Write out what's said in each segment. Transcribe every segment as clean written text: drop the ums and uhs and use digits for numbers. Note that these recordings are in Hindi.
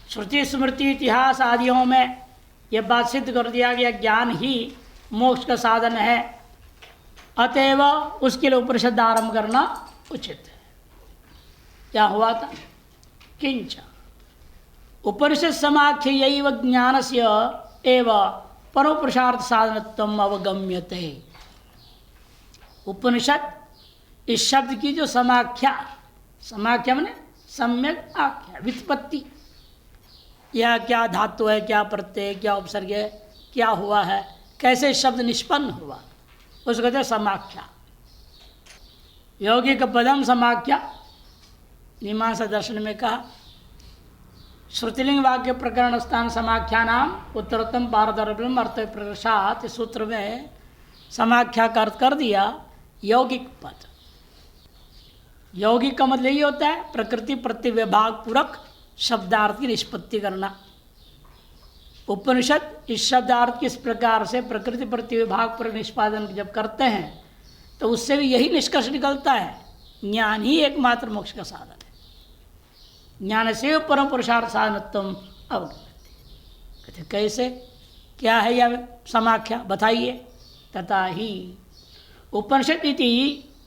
श्रुति स्मृति इतिहास आदियों में यह बात सिद्ध कर दिया गया ज्ञान ही मोक्ष का साधन है, अतएव उसके लिए उपनिषद आरंभ करना उचित है। क्या हुआ था? किंच उपनिषद समाख्य यैव ज्ञानस्य एव परोपुरुषार्थ साधनत्वम अवगम्यते। उपनिषद इस शब्द की जो समाख्या, समाख्या माने सम्यक आख्या, व्युत्पत्ति, यह क्या धातु है, क्या प्रत्यय, क्या उपसर्ग है, क्या हुआ है, कैसे शब्द निष्पन्न हुआ, उसको कहते हैं समाख्या। यौगिक पदम समाख्या, मीमांसा दर्शन में कहा श्रुतिलिंग वाक्य प्रकरण स्थान समाख्या नाम उत्तरोत्तम पारदर्भम अर्थ प्रसाद, सूत्र में समाख्या का अर्थ कर दिया यौगिक पद। यौगिक का मतलब यही होता है प्रकृति प्रतिविभाग पूरक शब्दार्थ की निष्पत्ति करना। उपनिषद इस शब्दार्थ किस प्रकार से प्रकृति प्रतिविभाग पूरक निष्पादन जब करते हैं तो उससे भी यही निष्कर्ष निकलता है, ज्ञान ही एकमात्र मोक्ष का साधन है। ज्ञान से परम पुरुषार्थ साधनत्वम अवगम्यते। कहते कैसे, क्या है यह समाख्या बताइए। तथा ही उपनिषद इति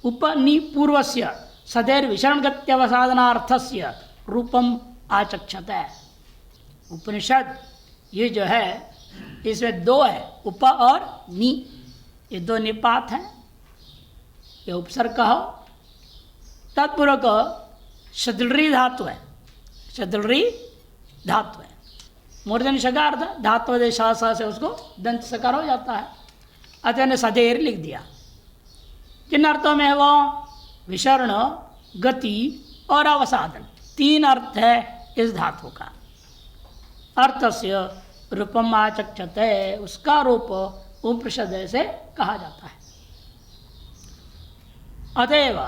उपनिपूर्वस्य सदैव विषणगत्यवसाधनार्थस्य रूपम आचक्षते। उपनिषद ये जो है इसमें दो है, उप और नी, ये दो निपात हैं, ये उपसर्ग कहो। तत्पूर्वक शदृढ़ी धातु है, शदृढ़ी धातु है, मूर्धन शकार था, धातु शासा से उसको दंत सकार हो जाता है, अतः ने सदैर लिख दिया। किन अर्थों में है वो? विषर्ण, गति और अवसाधन, तीन अर्थ है इस धातु का। अर्थस्य रूपम आचक्षते, उसका रूप उपनिषद से कहा जाता है। अतएव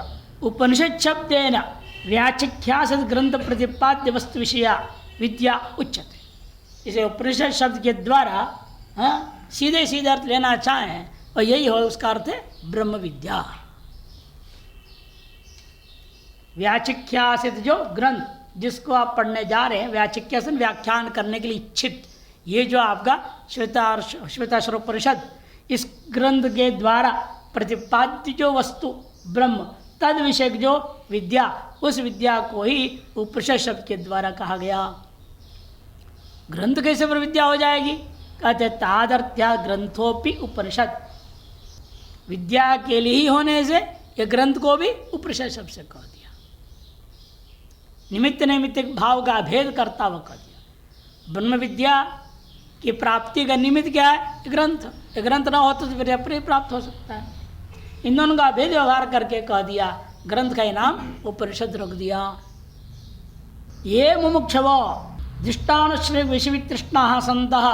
उपनिषद शब्देन व्याचिख्यासित ग्रंथ प्रतिपाद्य वस्तु विषया विद्या उच्यते। इसे उपनिषद शब्द के द्वारा सीधे सीधे अर्थ लेना चाहें और यही हो, उसका अर्थ है ब्रह्म विद्या। व्याचिख्यासित जो ग्रंथ जिसको आप पढ़ने जा रहे हैं, व्याचिख्यासन व्याख्यान करने के लिए इच्छित, ये जो आपका श्वेताश्वरोपनिषद, इस ग्रंथ के द्वारा प्रतिपाद्य जो वस्तु ब्रह्म, तद विषय जो विद्या, उस विद्या को ही उपनिषद शब्द के द्वारा कहा गया। ग्रंथ कैसे पर विद्या हो जाएगी? कहते तादर्थ्या ग्रंथोपि उपनिषद, विद्या के लिए ही होने से ये ग्रंथ को भी उपनिषद शब्द से कह दिया। निमित्त नैमित्तिक भाव का भेद करता हुआ कह दिया। ब्रह्म विद्या की प्राप्ति का निमित्त क्या है? ग्रंथ। ग्रंथ ना हो तो फिर अपने प्राप्त हो सकता है। इन दोनों का भेद व्यवहार करके कह दिया, ग्रंथ का नाम उपनिषद रख दिया। ये मुमुक्षवो दृष्टानुश्रय विषवितृष्णा सन्तः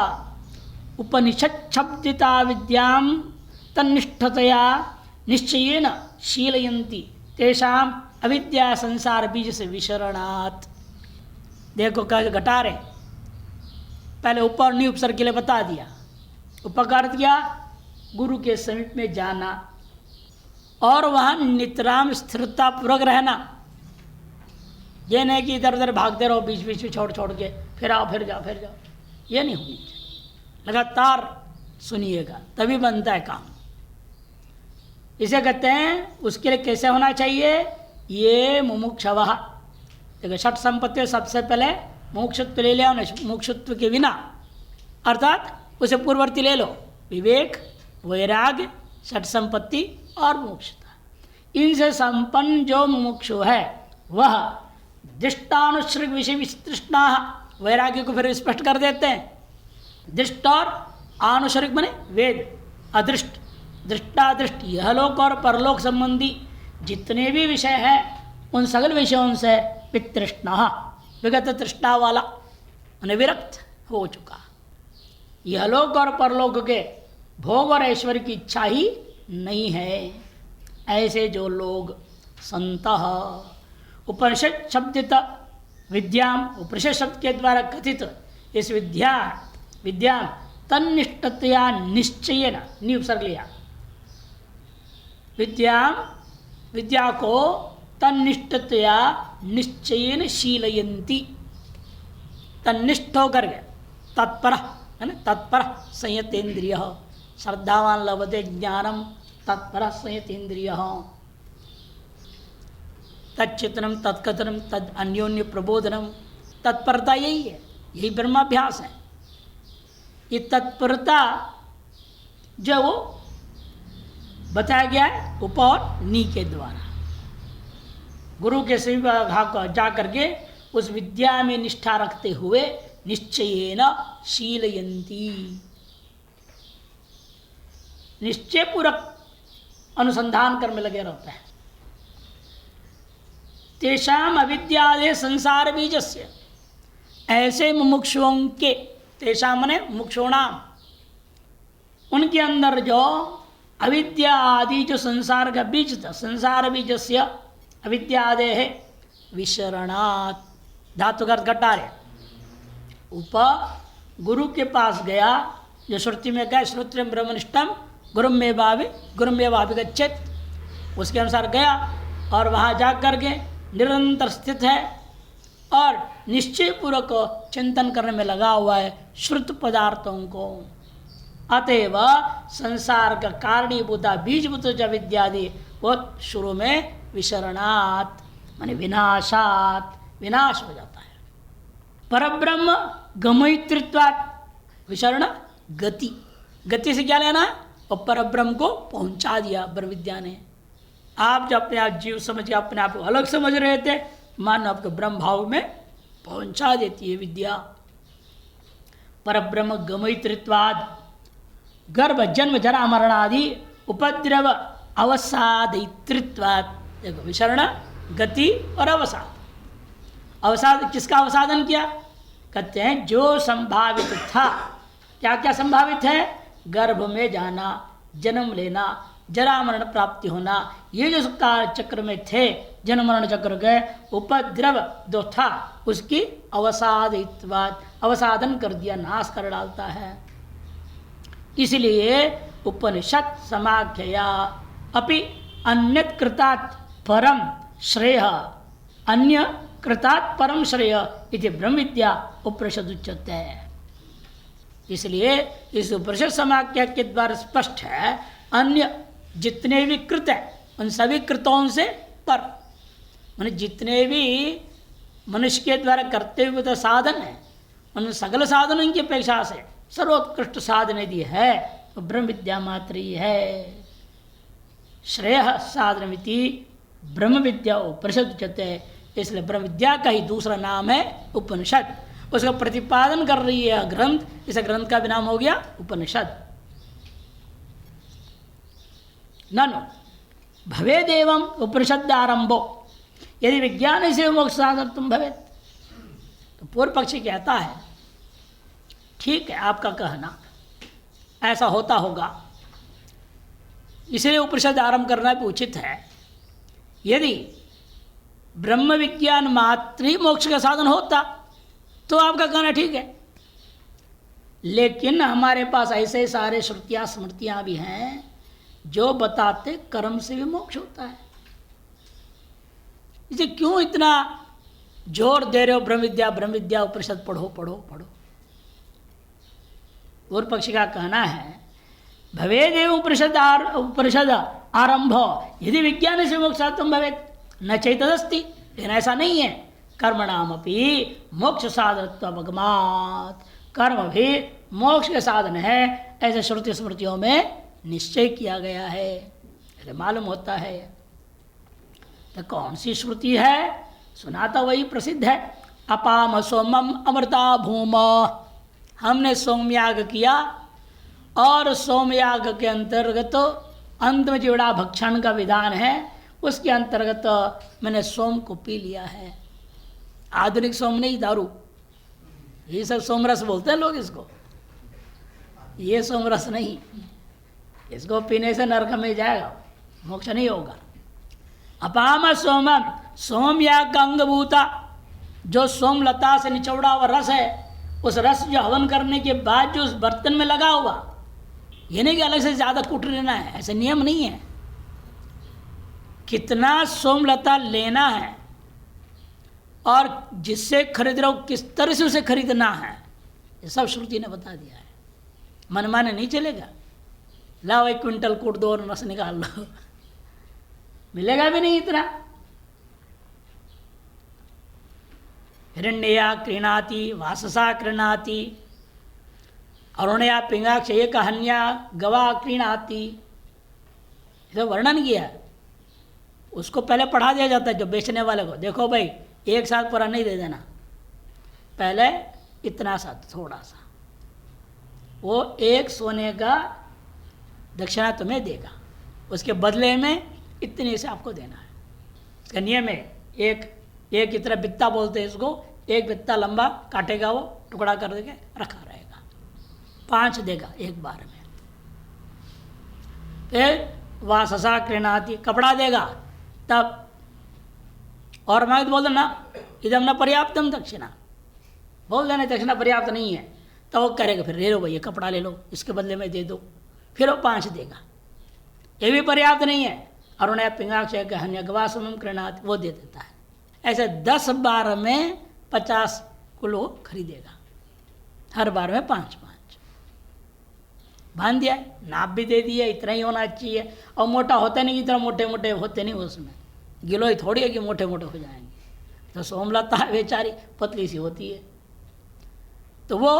उपनिषद शब्दिता विद्याम तन्निष्ठतया निश्चयेन शीलयन्ति तेषाम अविद्या संसार बीज से विशरणात्। देखो क्या घटा रहे, पहले उप और नि उपसर्ग के लिए बता दिया। उपकार किया गुरु के समीप में जाना और वहाँ नितराम स्थिरता पूर्वक रहना, ये नहीं कि इधर उधर भागते रहो बीच बीच में छोड़ छोड़ के, फिर आओ फिर जाओ फिर जाओ, ये नहीं होनी चाहिए। लगातार सुनिएगा तभी बनता है काम। इसे कहते हैं, उसके लिए कैसे होना चाहिए? ये मुमुक्षवः। देखो षट संपत्ति सबसे पहले मोक्षत्व ले लिया, मोक्षत्व के बिना अर्थात उसे पूर्ववर्ती ले लो, विवेक, वैराग्य, षट संपत्ति और मोक्षता। इनसे संपन्न जो मुमुक्षु है वह दृष्टानुश्रग विषय वितृष्णा, वैराग्य को फिर स्पष्ट कर देते हैं। दृष्ट और आनुश्रग बने वेद, अदृष्ट, दृष्टादृष्ट, यहलोक और परलोक संबंधी जितने भी विषय हैं उन सगल विषयों से वितृष्णा, विगत तृष्णा वाला, उन्हें विरक्त हो चुका। यहलोक और परलोक के भोग और ऐश्वर्य की इच्छा ही नहीं है। ऐसे जो लोग संतः उपनिषद शब्दित विद्याम, उपनिषद शब्द के द्वारा कथित इस विद्या तन्निष्ठतया निश्चयेन, नि उपसर्ग लिया, विद्या को तन्निष्ठतया निश्चयेन शीलयन्ति, तन्निष्ठ होकर के तत्पर है ना, तत्पर संयतेन्द्रिय, श्रद्धावान लभते ज्ञानम तत्पर संयतेन्द्रिय, तच्चितनम तत्कथनम तद अन्योन्य प्रबोधनम, तत्परता यही है, यही ब्रह्माभ्यास है। ये तत्परता जो वो बताया गया है उप और नी के द्वारा, गुरु के समीप जा करके उस विद्या में निष्ठा रखते हुए निश्चयेन शीलयन्ती, निश्चय पूर्वक अनुसंधान करने लगे रहता है। तेषाम अविद्यादे संसार बीजस्य, ऐसे मुमुक्षुओं के, तेषाम मने मुमुक्षुणाम, उनके अंदर जो अविद्या आदि जो संसार का बीज था, संसार बीजस्य अविद्यादे है विशरणात्, धातु का घटारे उप, गुरु के पास गया, जो श्रुति में गया श्रुतिम ब्रह्मनिष्ठम गुरुमेवाभिगच्छेत्, उसके अनुसार गया और वहाँ जा कर के निरंतर स्थित है और निश्चय पूर्वक चिंतन करने में लगा हुआ है श्रुत पदार्थों को। अतएव संसार का कारणीभूता बीजभूत जो विद्यादि वो शुरू में विशरणात् माने विनाशात, विनाश हो जाता है। परब्रह्म गमयितृत्वात्, विशरण गति, गति से क्या लेना है, और परब्रह्म को पहुंचा दिया ब्रह्म विद्या ने। आप जो अपने आप जीव समझ के अपने आप को अलग समझ रहे थे, मान आपको ब्रह्म भाव में पहुंचा देती है विद्या। परब्रह्म गमयितृत्वाद, गर्भ जन्म जरा मरण आदि उपद्रव अवसादितृत्वाद, देखो विशरण गति और अवसाद। अवसाद किसका अवसादन किया, कहते हैं जो संभावित था, क्या क्या संभावित है, गर्भ में जाना, जन्म लेना, जरा मरण प्राप्ति होना, ये जो काल चक्र में थे, जन्म मरण चक्र गए, उपद्रव जो था उसकी अवसादित्वाद, अवसादन कर दिया, नाश कर डालता है। इसलिए उपनिषद समाख्या अपि अन्यत कृतात् परम श्रेय, अन्य कृतात् परम श्रेय इति ब्रह्म विद्या उपनिषद उच्यते है। इसलिए इस उपनिषद समाख्या के द्वारा स्पष्ट है, अन्य जितने भी कृत है उन सभी कृतों से पर, माने जितने भी मनुष्य के द्वारा करते हुए तो साधन है, उन सकल साधनों की अपेक्षा से सर्वोत्कृष्ट साधन यदि है तो ब्रह्म विद्या मात्र ही है। श्रेय साधनमिति ब्रह्म विद्या उपनिषद उच्यते है। इसलिए ब्रह्म विद्या का ही दूसरा नाम है उपनिषद। उसका प्रतिपादन कर रही है ग्रंथ, इस ग्रंथ का भी नाम हो गया उपनिषद। ननु भवेदेवं उपनिषदारंभो यदि विज्ञान से मोक्ष साधन तुम भवेत, तो पूर्व पक्षी कहता है ठीक है आपका कहना, ऐसा होता होगा, इसलिए उपनिषद आरंभ करना भी उचित है। यदि ब्रह्म विज्ञान मात्र ही मोक्ष का साधन होता तो आपका कहना ठीक है, लेकिन हमारे पास ऐसे सारे श्रुतियां स्मृतियां भी हैं जो बताते कर्म से भी मोक्ष होता है। इसे क्यों इतना जोर दे रहे हो ब्रह्म विद्या उपनिषद पढ़ो पढ़ो पढ़ो। और पक्षी का कहना है भवेदेव उपनिषद आरंभ यदि विज्ञान से मोक्षात्म भवेत न चैतदस्ति, लेकिन ऐसा नहीं है। कर्मणाम अपि मोक्ष साधनत्व अवगमात्, कर्म भी मोक्ष के साधन है, ऐसे श्रुति स्मृतियों में निश्चय किया गया है, ऐसे मालूम होता है। तो कौन सी श्रुति है, सुना तो वही प्रसिद्ध है, अपाम सोमम अमृता भूम। हमने सोमयाग किया और सोमयाग के अंतर्गत अंत में जोड़ा भक्षण का विधान है, उसके अंतर्गत मैंने सोम को पी लिया है। आधुनिक सोम नहीं, दारू, ये सब सोमरस बोलते हैं लोग इसको, ये सोमरस नहीं, इसको पीने से नरक में जाएगा, मोक्ष नहीं होगा। अपाम सोमम, सोमयाग का अंगभूता जो सोमलता से निचौड़ा हुआ रस है, उस रस जो हवन करने के बाद जो उस बर्तन में लगा हुआ, ये नहीं कि अलग से ज़्यादा कूट लेना है, ऐसे नियम नहीं है। कितना सोमलता लेना है और जिससे खरीद रहे हो किस तरह से उसे खरीदना है, ये सब श्रुति ने बता दिया है। मनमाने नहीं चलेगा, लाओ 1 क्विंटल कूट दो और रस निकाल लो, मिलेगा भी नहीं इतना। हिरण्यया क्रीणाति वाससा क्रीणाति अरुणया पिंगाक्ष एक हन्या गवा क्रीणाति, इसे वर्णन किया। उसको पहले पढ़ा दिया जाता है जो बेचने वाले को, देखो भाई एक साथ पूरा नहीं दे देना, पहले इतना सा थोड़ा सा, वो 1 सोने का दक्षिणा तुम्हें देगा, उसके बदले में इतने से आपको देना है। इसका नियम है, एक इतना बित्ता बोलते हैं इसको, 1 बित्ता लंबा काटेगा वो, टुकड़ा कर देके रखा रहेगा, 5 देगा एक बार में। फिर वाससा क्रीणाति कपड़ा देगा तब, और मैं बोल देना इदम न पर्याप्तम दक्षिणा, बोल देना दक्षिणा पर्याप्त नहीं है, तो वो करेगा फिर ले लो भैया कपड़ा ले लो, इसके बदले में दे दो, फिर वो 5 देगा। ये भी पर्याप्त नहीं है, अरुणय पिंगाक्ष हन्य गवासम क्रीणाति वो दे देता है। ऐसे 10 बार में 50 किलो खरीदेगा, हर बार में 5-5 बांध दिया, नाप भी दे दिया, इतना ही होना चाहिए। और मोटा होता नहीं, इतना मोटे मोटे होते नहीं उसमें, गिलो ही थोड़ी है कि मोटे मोटे हो जाएंगे। तो सोमलता है बेचारी पतली सी होती है, तो वो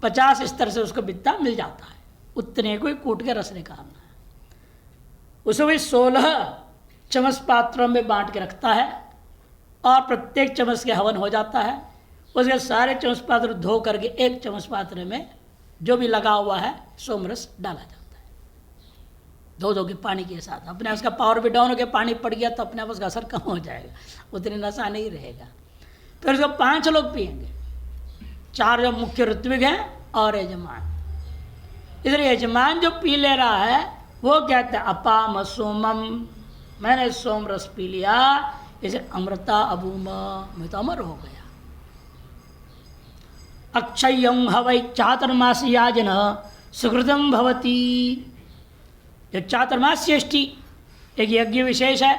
50 इस तरह से उसको बित्ता मिल जाता है, उतने को ही कूट के रस निकालना है। उसे भी 16 चम्मच पात्रों में बांट के रखता है, और प्रत्येक चम्मच के हवन हो जाता है। उसके सारे चम्मच पात्र धो करके 1 चम्मच पात्र में जो भी लगा हुआ है सोमरस डाला जाता है, धो के पानी के साथ। अपने उसका पावर भी डाउन हो गया, पानी पड़ गया तो अपने आप उसका असर कम हो जाएगा, उतनी नशा नहीं रहेगा। फिर उसको 5 लोग पिएंगे, 4 जो मुख्य ऋत्विक हैं और यजमान। इसलिए यजमान जो पी ले रहा है वो कहते हैं अपाम सोमम, मैंने सोम रस पी लिया, इसे अमृता अबूम, मैं तो अमर हो गया। अक्षयं हवै चातुर्मास्याजन सुकृतम भवती, जो चातुर्मास्यष्टि एक यज्ञ विशेष है,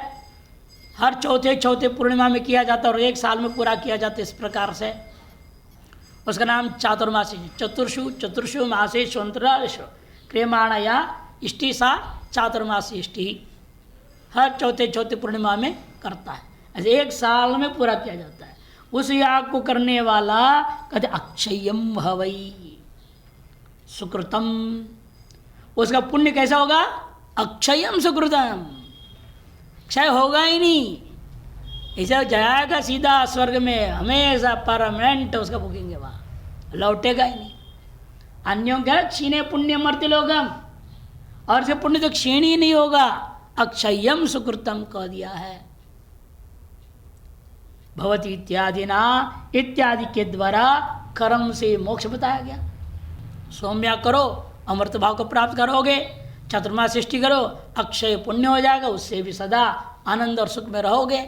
हर चौथे पूर्णिमा में किया जाता है और 1 साल में पूरा किया जाता है। इस प्रकार से उसका नाम चातुर्मासी, चतुर्षु मासेषु अंतरालेषु क्रियमाणया इष्टि सा चातुर्मासी इष्टि, हर चौथे पूर्णिमा में करता है। ऐसे 1 साल में पूरा किया जाता है। उस याग को करने वाला कहते अक्षयम हवई सुकृतम, उसका पुण्य कैसा होगा? अक्षयम सुकृतम, क्षय होगा ही नहीं, ऐसा जाएगा सीधा स्वर्ग में, हमेशा परमानेंट उसका बुकिंग है, वहाँ लौटेगा ही नहीं। अन्यों का क्षीणे पुण्य मर्त्य लोगम, और इसका पुण्य तो क्षीण ही नहीं होगा, अक्षयम सुकृतम कह दिया है। भवती इत्यादि ना, इत्यादि के द्वारा कर्म से मोक्ष बताया गया। सौम्या करो अमृत भाव को प्राप्त करोगे, चतुर्मा सृष्टि करो अक्षय पुण्य हो जाएगा, उससे भी सदा आनंद और सुख में रहोगे,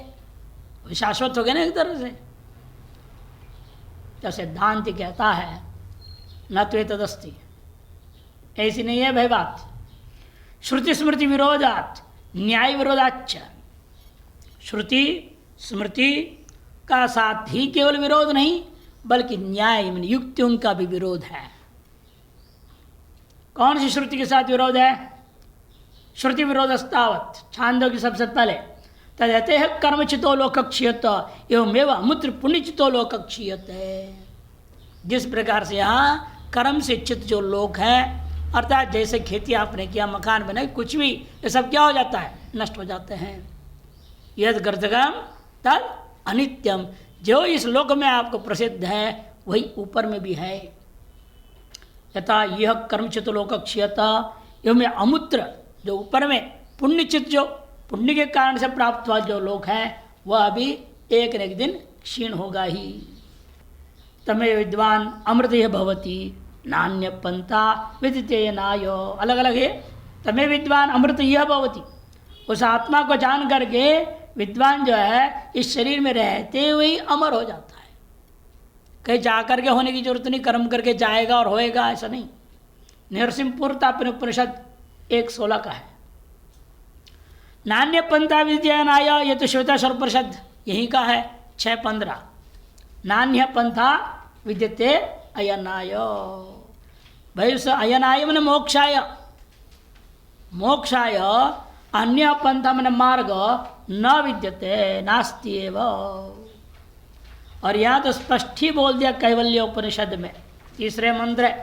शाश्वत हो गए ना एक तरह से। तो सिद्धांत कहता है न तो तदस्ति, ऐसी नहीं है भाई बात। श्रुति स्मृति विरोधात न्याय विरोधाच, श्रुति स्मृति का साथ ही केवल विरोध नहीं बल्कि न्याय युक्तियों का भी विरोध है। कौन सी श्रुति के साथ विरोध है? श्रुति विरोधस्तावत छांदोग्य सबसे पहले तदते है कर्मचितो लोकक्षीयत एवमेव अमूत्र पुण्यचितो लोकक्षीयत। जिस प्रकार से यहाँ कर्म से चित जो लोक है, अर्थात जैसे खेती आपने किया, मकान बनाए, कुछ भी, ये सब क्या हो जाता है? नष्ट हो जाते हैं। यद गर्दगम तद अनित्यम, जो इस लोक में आपको प्रसिद्ध है वही ऊपर में भी है। यथा यह कर्मचित लोकक्षीयता एवं अमूत्र, जो ऊपर में पुण्यचित, जो पुण्य के कारण से प्राप्त हुआ जो लोक है वह अभी एक न एक दिन क्षीण होगा ही। तमे विद्वान अमृत भवती नान्य पंथा विदिते नायो, अलग अलग है। तमे विद्वान अमृत यह भवती, उस आत्मा को जान करके विद्वान जो है इस शरीर में रहते हुए ही अमर हो जाता है। कहीं जा करके होने की जरूरत नहीं, कर्म करके जाएगा और होएगा, ऐसा नहीं। नरसिंहपुर तापनिषद 1:16 का है। नान्य पंथा विद्यानाय, ये तो श्वेताश्वर परिषद यहीं का है, 6:15 नान्य पंथा विद्यते अयनाय। भाई उस अयनाय मन मोक्षाय, मोक्षाय अन्य पंथा मन मार्ग न विद्यते नास्ति एव। और यहाँ तो स्पष्ट ही बोल दिया कैवल्य उपनिषद में, तीसरे मंत्र,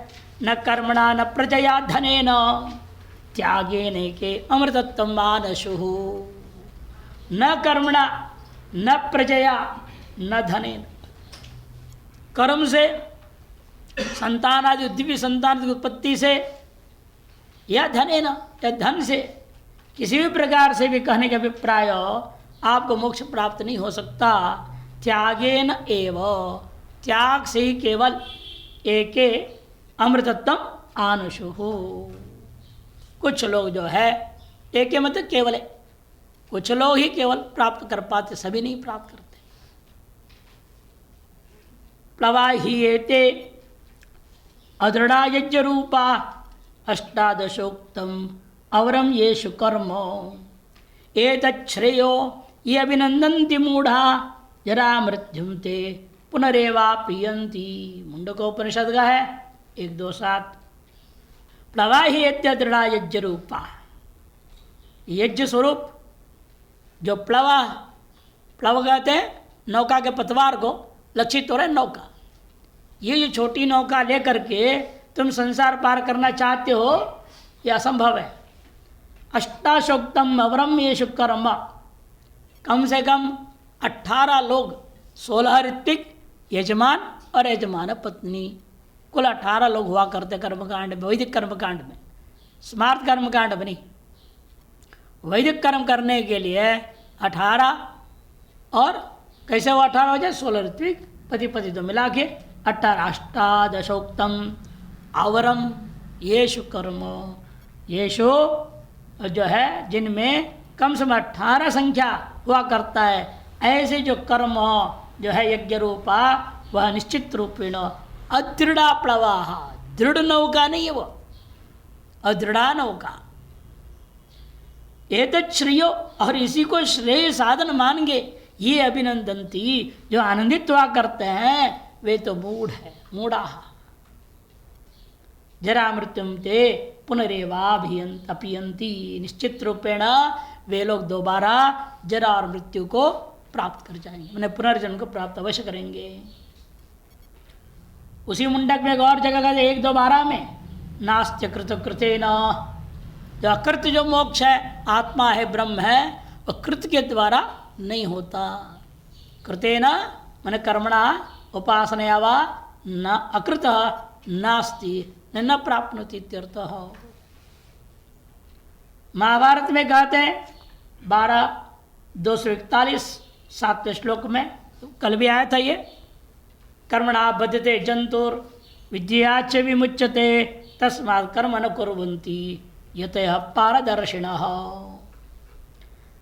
न कर्मणा न प्रजया धनेन त्यागे नैके अमृतत्व मानशु। न कर्मणा न प्रजया न धनेन, कर्म से, संतान आदि दिव्य संतान की उत्पत्ति से, या धनेन या धन से, किसी भी प्रकार से भी कहने का अभिप्राय आपको मोक्ष प्राप्त नहीं हो सकता। त्यागेन एव, त्याग से ही केवल एके अमृतत्व आनुषु। कुछ लोग जो है एके मतलब केवल है, कुछ लोग ही केवल प्राप्त कर पाते, सभी नहीं प्राप्त करते। प्लवाह्येते अदृढ़ा यज्ञ रूपा अष्टादशोक्तम अवरम येषु कर्म एतच्छ्रेयो ये अभिनंदन्ति मूढ़ा जरा मृत्युम ते पुनरेवापियन्ति। मुंडकोपनिषद का है 1:2-7। प्लवाह्येते दृढ़ा यज्ञ रूपा, यज्ञ स्वरूप जो प्लवा, प्लव कहते हैं नौका के पतवार को, लक्षित हो रहा है नौका। ये जो छोटी नौका लेकर के तुम संसार पार करना चाहते हो, यह असंभव है। अष्टाशोक्तम अवरम येषु कर्म, कम से कम 18 लोग, 16 ऋत्विक, यजमान और यजमान पत्नी, कुल 18 लोग हुआ करते कर्मकांड में, वैदिक कर्मकांड में, स्मार्त कर्मकांड में नहीं। वैदिक कर्म करने के लिए 18, और कैसे वो 18 हो जाए, 16 ऋत्विक, पति पति तो मिला के 18। अष्टादशोक्तम अवरम येषु कर्म, येषु जो है जिनमें कम से कम 18 संख्या हुआ करता है, ऐसे जो कर्म जो है यज्ञ रूपा, वह निश्चित रूपेण अदृढ़ा प्लवाह, दृढ़ नौका नहीं है वो, अदृढ़ा नौका। एतत् श्रेयो, और इसी को श्रेय साधन मानेंगे, ये अभिनंदन्ति, जो आनंदित हुआ करते हैं वे तो मूढ़ है, मूढ़ा। जरा मृत्युम ते पुनरेवाभियन्ति, निश्चित रूपेण वे लोग दोबारा जरा और मृत्यु को प्राप्त कर जाएंगे, उन्हें पुनर्जन्म को प्राप्त अवश्य करेंगे। उसी मुंडक में एक और जगह का 1:2-12 में, नास्त्य कृत कृतेन, जो अकृत जो मोक्ष है, आत्मा है, ब्रह्म है, वह कृत के द्वारा नहीं होता। कृतेन मन कर्मणा उपासनया वा न अकृत नास्ति न प्राप्नोति इत्यर्थः। महाभारत में कहते हैं 12:241 7वें श्लोक में, कल भी आया था ये, कर्मणा बध्यते जंतुर विद्याच विमुच्यते तस्मात् कर्म न कुर्वन्ति यतः पारदर्शिनः।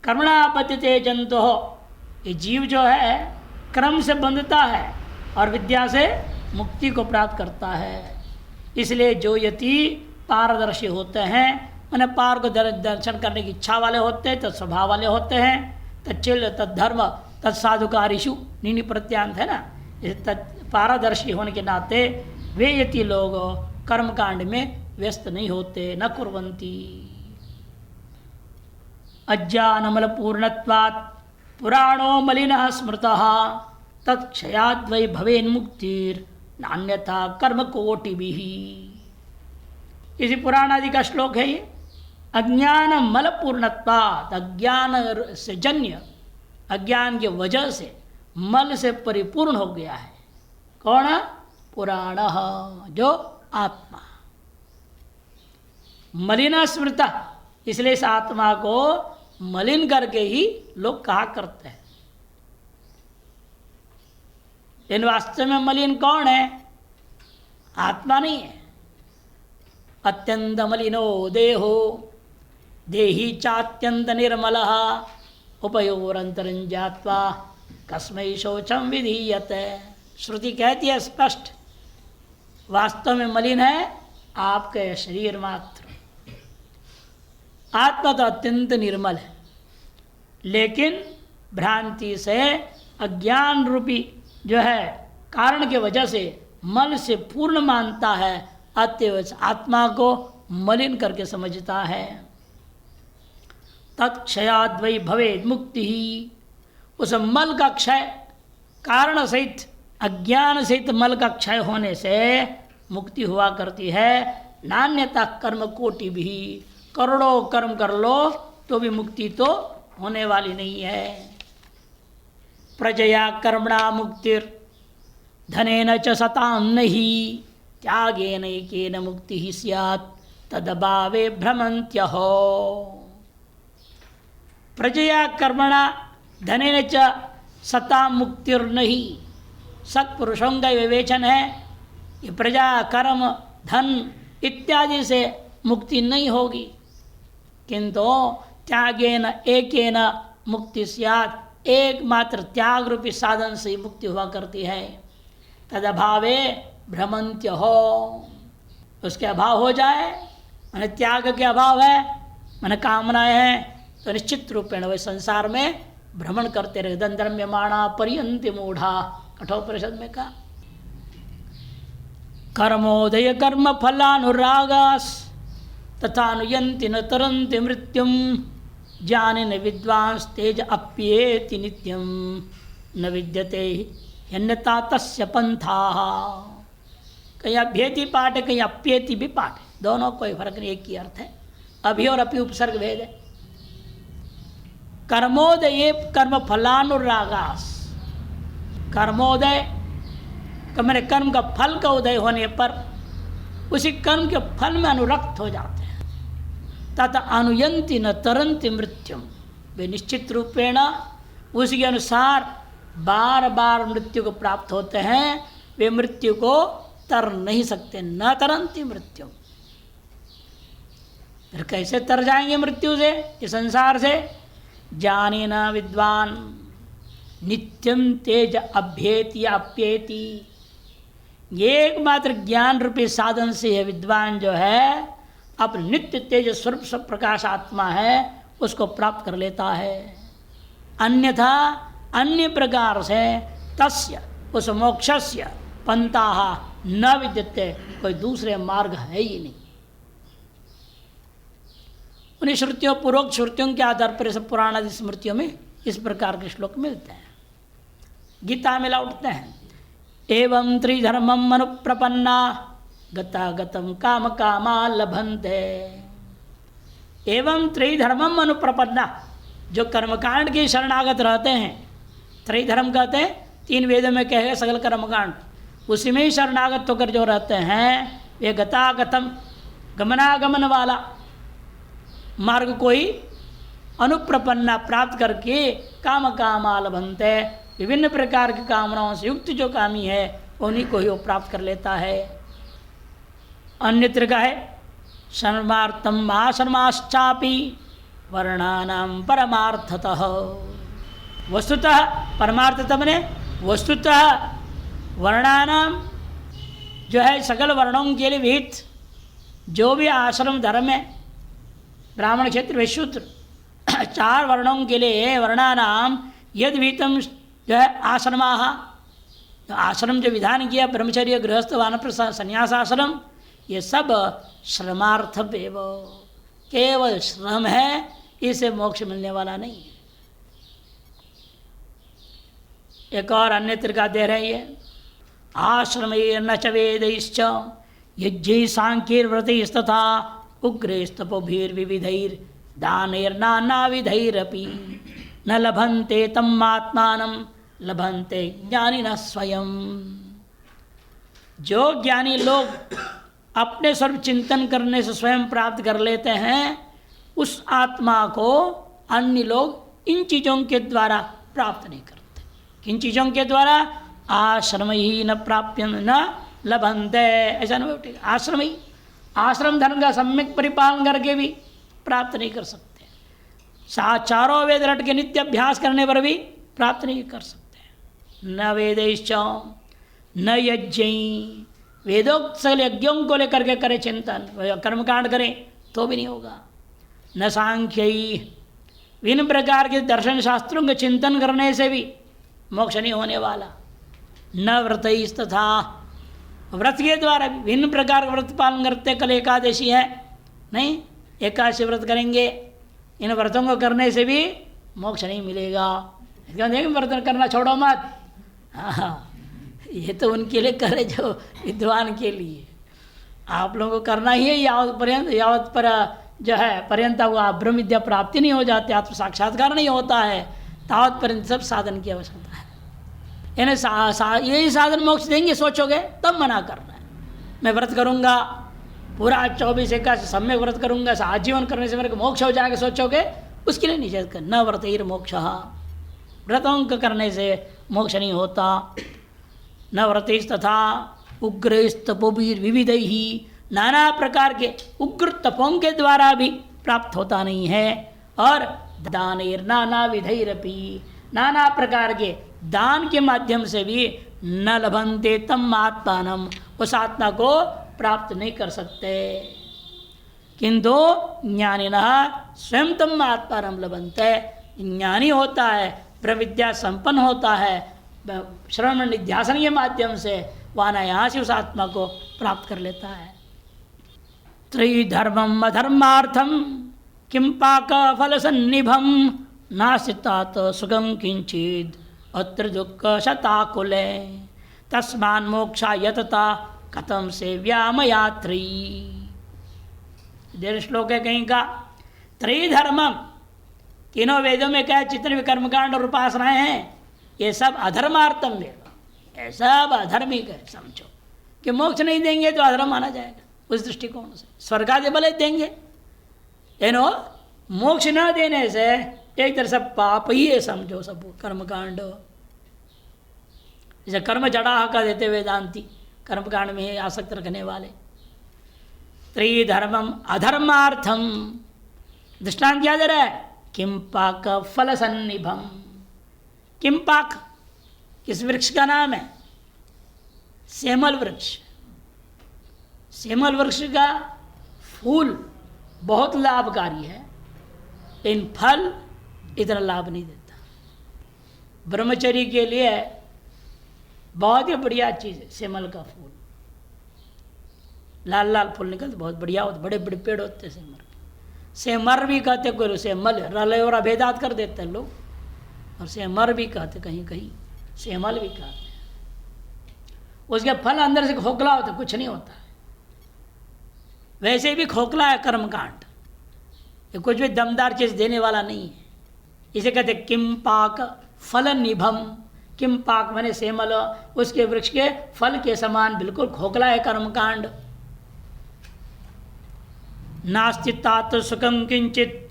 कर्मणा बध्यते जंतु, ये जीव जो है कर्म से बंधता है और विद्या से मुक्ति को प्राप्त करता है। इसलिए जो यति पारदर्शी होते हैं, मैंने पार को दर्शन करने की इच्छा वाले होते हैं, तत्स्वभाव वाले होते हैं, तच्चिल तद्धर्म तत्साधुकारिषु नीनि प्रत्यांत है ना, पारदर्शी होने के नाते वे यति लोग कर्मकांड में व्यस्त नहीं होते। न कुर्वन्ति अज्ञानमल पूर्णत्वात् पुराणो मलिनः स्मृतः तत्क्षयाद्वै भवेन्मुक्तिर् नान्यथा कर्म कोटिभिः। इसी पुराण आदि का श्लोक है ये। अज्ञान मल पूर्णत्वात्, अज्ञान से जन्य, अज्ञान की वजह से मल से परिपूर्ण हो गया है। कौन? पुराण, जो आत्मा। मलिन स्मृता, इसलिए इस आत्मा को मलिन करके ही लोग कहा करते हैं। इन वास्तव में मलिन कौन है? आत्मा नहीं है। अत्यंत मलिनो देहो देही चात्यंत निर्मलः उपयोरंतरं ज्ञात्वा कस्मै शौचम विधीयते। श्रुति कहती है स्पष्ट, वास्तव में मलिन है आपके शरीर मात्र। आत्मा तो अत्यंत निर्मल है, लेकिन भ्रांति से अज्ञान रूपी जो है कारण के वजह से मल से पूर्ण मानता है, अतएव आत्मा को मलिन करके समझता है। तत्क्षयाद्वै भवेद मुक्ति ही, उस मल का क्षय, कारण सहित अज्ञान सहित मल का क्षय होने से मुक्ति हुआ करती है। नान्यता कर्म कोटि भी, करोड़ों कर्म कर लो तो भी मुक्ति तो होने वाली नहीं है। प्रजया कर्मणा मुक्तिर धनेन च सतां नहि, त्यागेन एकेन मुक्ति ही स्यात् तदभावे भ्रमन्त्यहो। प्रजया कर्मणा धनेन च सतां मुक्तिर्नहि, सत्पुरुषों का विवेचन है कि प्रजा कर्म धन इत्यादि से मुक्ति नहीं होगी, किंतु त्यागेन एकेन मुक्ति स्यात्, एकमात्र त्याग रूपी साधन से मुक्ति हुआ करती है। तदभावे भ्रमन्त्य हो, उसके अभाव हो जाए, मैंने त्याग के अभाव है, मैंने कामनाएं हैं, तो निश्चित रूपेण वे संसार में भ्रमण करते रहे। दंद्रम्यमाणा पर्यन्ति मूढ़ा, कठोपनिषद में कहा। कर्मोदय कर्म फलानुरागास तथानुयन्ति न तरन्ति मृत्युम, ज्ञानिन विद्वांस तेज अप्येति नित्यम, न विद्यते ह्यन्यता तस्य पंथाः। कहीं अभ्येति पाठ है, कहीं अप्येति भी पाठ है, दोनों कोई फर्क नहीं, एक ही अर्थ है। अभि और अपि उपसर्ग भेद है। कर्मोदय कर्म फलानुरागास, कर्मोदय का मैंने कर्म का फल का उदय होने पर उसी कर्म के फल में अनुरक्त हो जाते हैं। तथा अनुयंति न तरंति मृत्युम, वे निश्चित रूपेण उसी के अनुसार बार बार मृत्यु को प्राप्त होते हैं, वे मृत्यु को तर नहीं सकते। न तरंति मृत्यु, फिर कैसे तर जाएंगे मृत्यु से, इस संसार से? जाने न विद्वान नित्यम तेज अभ्येति अप्येति, एकमात्र ज्ञान रूपी साधन से यह विद्वान जो है अपने नित्य तेज स्वरूप सब प्रकाश आत्मा है उसको प्राप्त कर लेता है। अन्यथा अन्य प्रकार से तस्य उस मोक्षस्य पंथाः न विद्यते, कोई दूसरे मार्ग है ही नहीं। उन्हीं श्रुतियों पूर्वक श्रुतियों के आधार पर सब पुराण आदि स्मृतियों में इस प्रकार के श्लोक मिलते हैं। गीता में लौटते हैं, एवं त्रिधर्मम अनुप्रपन्ना गता गतम काम कामा लभन्ते। एवं त्रिधर्मम अनुप्रपन्ना, जो कर्मकांड के शरणागत रहते हैं, त्रिधर्म कहते हैं, तीन वेदों में कहे सकल कर्मकांड, उसी में ही शरणागत होकर जो रहते हैं वे गतागतम गमनागमन वाला मार्ग कोई अनुप्रपन्ना प्राप्त करके काम कामा लभन्ते, विभिन्न प्रकार की कामनाओं से युक्त जो कामी है उन्हीं को ही वो प्राप्त कर लेता है। अन्यत्र का है शर्मार्थम आश्रमाश्चापि वर्णानाम परमार्थतः। वस्तुतः परमार्थतः मने वस्तुतः वर्णानाम जो है सकल वर्णों के लिए विहित जो भी आश्रम धर्म है, ब्राह्मण क्षेत्र वैश्यूत्र चार वर्णों के लिए वर्णानाम यद विहितम जो है आश्रमाः, आश्रम जो विधान किया ब्रह्मचर्य गृहस्थ वानप्रस्थ संन्यास आश्रम, ये सब श्रमार्थम एव, केवल श्रम है, इसे मोक्ष मिलने वाला नहीं है। एक और अन्य तरीका दे रहे हैं, आश्रमेर्न च वेदैश्च यज्ञै सांख्यैर्व्रतैस्तथा उग्रैस्तपोभिर्विविधैर्दानैर्नानाविधैरपि न लभन्ते तम् आत्मानं लभन्ते ज्ञानिनः स्वयं। जो ज्ञानी लोग अपने स्वरूप चिंतन करने से स्वयं प्राप्त कर लेते हैं, उस आत्मा को अन्य लोग इन चीज़ों के द्वारा प्राप्त नहीं करते। किन चीज़ों के द्वारा? आश्रम ही न प्राप्य न लभन्ते, ऐसा नहीं बैठेगा। आश्रम ही, आश्रम धर्म का सम्यक परिपालन करके भी प्राप्त नहीं कर सकते। चारों वेद रट के नित्य अभ्यास करने पर भी प्राप्त नहीं कर सकते। न वेदैश्च न यज्ञै, वेदोक्त सकल यज्ञों को लेकर के करे चिंतन, कर्मकांड करें तो भी नहीं होगा। न सांख्यई, विभिन्न प्रकार के दर्शन शास्त्रों के चिंतन करने से भी मोक्ष नहीं होने वाला। न व्रतस्तथा, व्रत के द्वारा भी भिन्न प्रकार का व्रत पालन करते। कल एकादशी है, नहीं एकादशी व्रत करेंगे, इन व्रतों को करने से भी मोक्ष नहीं मिलेगा। व्रत करना छोड़ो मत। हाँ, ये तो उनके लिए करे जो विद्वान के लिए, आप लोगों को करना ही है यावत पर जो है पर्यंत हुआ ब्रह्म विद्या प्राप्ति नहीं हो जाती, आत्म साक्षात्कार नहीं होता है, तावत पर्यंत सब साधन की आवश्यकता है। इन्हें यही साधन मोक्ष देंगे सोचोगे तब मना करना है। मैं व्रत करूँगा पूरा 24 एकादशी सम्यक व्रत करूँगा, आजीवन करने से मेरे को मोक्ष हो जाएगा सोचोगे, उसके लिए निषेध कर। न व्रतैर मोक्ष, व्रतों को करने से मोक्ष नहीं होता। न व्रतस्तथा उग्रस्तपोभिर विविध ही, नाना प्रकार के उग्र तपों के द्वारा भी प्राप्त होता नहीं है। और दानैर नाना विधैरपि, नाना प्रकार के दान के माध्यम से भी न लभन्ते तम आत्मानम, उस आत्मा को प्राप्त नहीं कर सकते। किंतु ज्ञानिनः स्वयं तम आत्मानम लभन्ते, ज्ञानी होता है, प्रविद्या संपन्न होता है, श्रवण निध्यासन के माध्यम से वह अनायास उस आत्मा को प्राप्त कर लेता है। त्रिधर्मम अधर्मार्थम किम पाक फल सन्निभम, नास्तात सुगम किंचिद अत्र दुख शताकुले, तस्मान मोक्षा यतता कथम से व्यामयात्री। देर श्लोक है कहीं का। त्रिधर्मम, तीनों वेदों में क्या जितने भी कर्मकांड और उपासनाएं हैं ये सब अधर्मार्थम वेद, ये सब अधर्मिक है। समझो कि मोक्ष नहीं देंगे तो अधर्म माना जाएगा उस दृष्टिकोण से। स्वर्गादि भले देंगे, लेकिन मोक्ष न देने से एक तरह से पाप ही है समझो सब कर्मकांड। जैसे कर्म जड़ा का देते वेदांती, कर्मकांड में आसक्त रखने वाले। त्रिधर्मम अधर्मार्थम, दृष्टांत क्या दे रहा है? किम पाक फल सन्निभम। किम पाक किस वृक्ष का नाम है? सेमल वृक्ष। सेमल वृक्ष का फूल बहुत लाभकारी है, लेकिन फल इतना लाभ नहीं देता। ब्रह्मचर्य के लिए बहुत ही बढ़िया चीज़ है सेमल का फूल। लाल लाल फूल निकलते बहुत बढ़िया होते, बड़े बड़े पेड़ होते हैं सेमर के। सेमर भी कहते कोई, सेमल रले और अभेदात कर देते हैं लोग, और सेमर भी कहते कहीं कहीं, सेमल भी कहते हैं। उसके फल अंदर से खोखला होता, कुछ नहीं होता है। वैसे भी खोखला है कर्मकांड, ये कुछ भी दमदार चीज़ देने वाला नहीं है। इसे कहते किम पाक फल निभम। किम पाक माने सेमल, उसके वृक्ष के फल के समान बिल्कुल खोखला है कर्मकांड। नास्ति तात सुखम किंचित,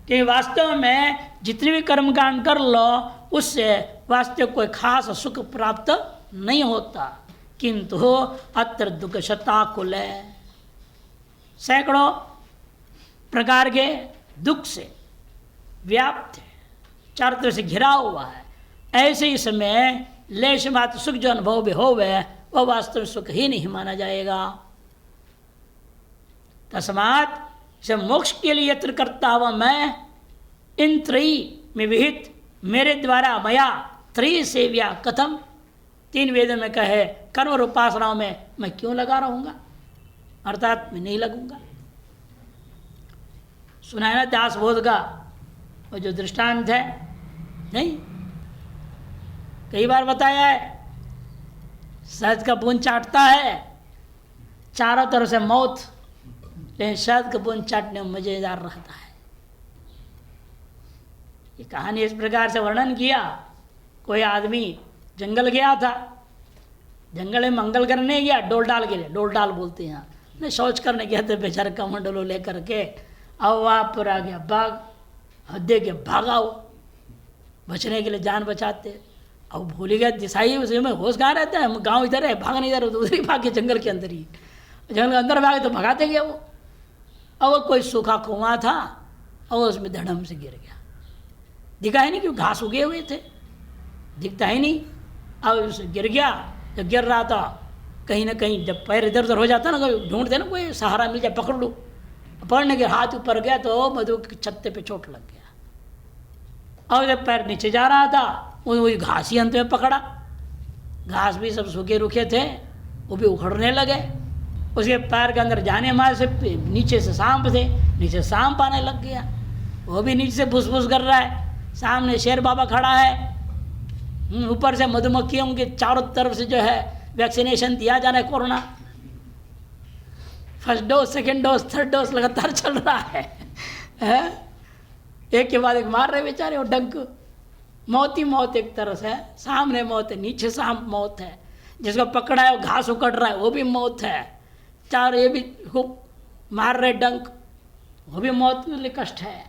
कि वास्तव में जितने भी कर्मकांड कर लो उससे वास्तव कोई खास सुख प्राप्त नहीं होता। किंतु अत्र दुख शताकुल है, सैकड़ों प्रकार के दुख से व्याप्त है, चारों तरफ से घिरा हुआ है। ऐसे ही समय लेश मात्र सुख जो अनुभव भी हो वह वास्तव में सुख ही नहीं माना जाएगा। तस्मात् से मोक्ष के लिए यत्न करता हुआ मैं इन त्रयी में विहित मेरे द्वारा मया त्रयी सेव्या कथम, तीन वेदों में कहे कर्म और उपासनाओं में मैं क्यों लगा रहूँगा, अर्थात मैं नहीं लगूंगा। सुना है ना दासबोध का वो जो दृष्टांत है, नहीं कई बार बताया है। शहद का बूंद चाटता है, चारों तरफ से मौत, लेकिन शहद का बूंद चाटने में मज़ेदार रहता है। ये कहानी इस प्रकार से वर्णन किया। कोई आदमी जंगल गया था, जंगल में मंगल करने गया, डोल डाल के लिए, डोल डाल बोलते हैं यहाँ, नहीं शौच करने गया तो बेचारे कमंडलों लेकर के, अब वहाँ पर आ गया बाघ, हद्दे के भागा वो बचने के लिए जान बचाते। अब भूल गया दिशाई, उसे में होश कहाँ रहता है, गांव इधर है, भाग नहीं इधर, उधर ही भाग के जंगल के अंदर ही, जंगल के अंदर भागे तो भगाते गया वो। अब वो कोई सूखा कुआं था और उसमें धड़म से गिर गया। दिखा ही नहीं क्यों, घास उगे हुए थे, दिखता ही नहीं। अब उसे गिर गया, जब गिर रहा था कहीं ना कहीं जब पैर इधर उधर हो जाता ना, कोई ढूंढते ना कोई सहारा मिल जाए, पकड़ लो, पकड़ने के हाथ ऊपर गया तो मधु के छत्ते पे चोट लग गया। और जब पैर नीचे जा रहा था वही घास ही अंत में पकड़ा। घास भी सब सूखे रूखे थे, वो भी उखड़ने लगे। उसके पैर के अंदर जाने मार से नीचे से सांप थे, नीचे सांप आने लग गया, वो भी नीचे से फुसफुस कर रहा है। सामने शेर बाबा खड़ा है, ऊपर से मधुमक्खियों के चारों तरफ से जो है वैक्सीनेशन दिया जा रहा है। Corona first dose, second dose, third dose लगातार चल रहा है। एक के बाद एक मार रहे बेचारे, वो डंक। मौत ही मौत एक तरह से है, सामने मौत है, नीचे सांप मौत है, जिसको पकड़ा है वो घास उकड़ रहा है, वो भी मौत है। चार ये भी खूब मार रहे डंक, वो भी मौत के लिए कष्ट है।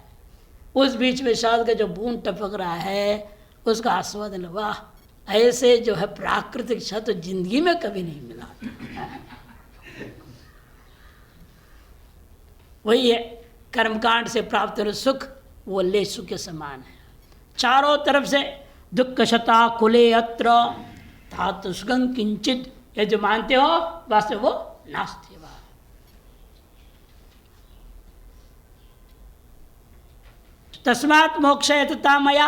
उस बीच में शहद का जो बूंद टपक रहा है उसका आस्वादन, वाह, ऐसे जो है प्राकृतिक क्षण तो जिंदगी में कभी नहीं मिला। वही है कर्मकांड से प्राप्त हो सुख, वो लेसु के समान है। चारों तरफ से दुख शता कुले अत्र धातु सुगं किंचित, ये जो मानते हो वास्तव वो नास्ति वा। तस्मात् मोक्ष यतता मया,